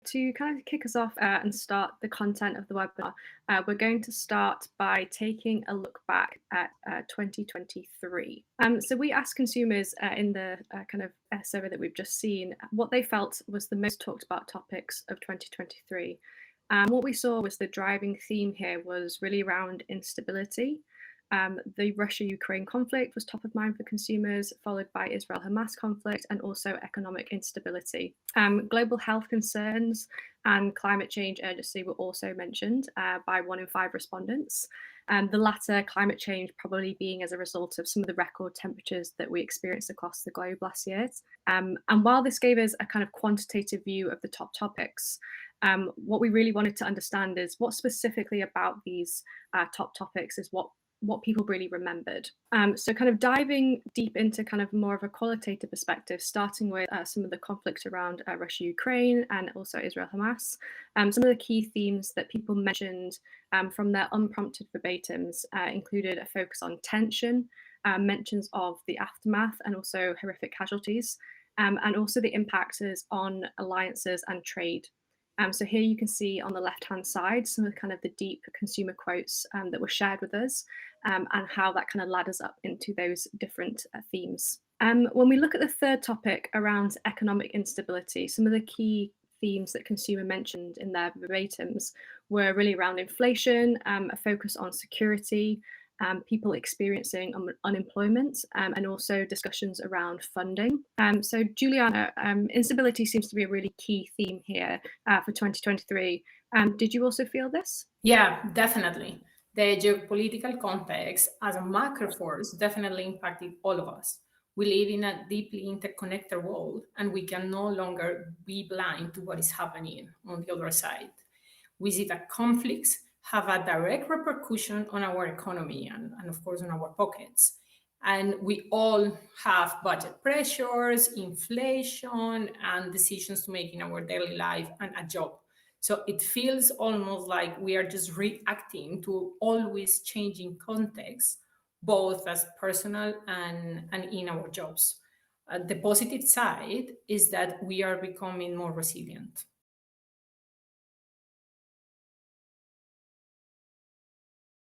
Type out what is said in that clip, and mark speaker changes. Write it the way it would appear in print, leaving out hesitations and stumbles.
Speaker 1: To kind of kick us off and start the content of the webinar, we're going to start by taking a look back at 2023. So we asked consumers in the kind of survey that we've just seen what they felt was the most talked about topics of 2023. What we saw was the driving theme here was really around instability. The Russia-Ukraine conflict was top of mind for consumers, followed by Israel-Hamas conflict and also economic instability. Global health concerns and climate change urgency were also mentioned by 1 in 5 respondents. The latter, climate change, probably being as a result of some of the record temperatures that we experienced across the globe last year. And while this gave us a kind of quantitative view of the top topics, what we really wanted to understand is what specifically about these top topics is what people really remembered. So kind of diving deep into kind of more of a qualitative perspective, starting with some of the conflicts around Russia-Ukraine and also Israel-Hamas. Some of the key themes that people mentioned from their unprompted verbatims included a focus on tension, mentions of the aftermath and also horrific casualties, and also the impacts on alliances and trade. So here you can see on the left-hand side some of kind of the deep consumer quotes that were shared with us and how that kind of ladders up into those different themes. When we look at the third topic around economic instability, some of the key themes that consumer mentioned in their verbatims were really around inflation, a focus on security, people experiencing unemployment, and also discussions around funding. So Juliana, instability seems to be a really key theme here for 2023. Did you also feel this?
Speaker 2: Yeah, definitely. The geopolitical context as a macro force definitely impacted all of us. We live in a deeply interconnected world, and we can no longer be blind to what is happening on the other side. We see that conflicts have a direct repercussion on our economy and of course, on our pockets. And we all have budget pressures, inflation, and decisions to make in our daily life and a job. So it feels almost like we are just reacting to always changing contexts, both as personal and in our jobs. The positive side is that we are becoming more resilient.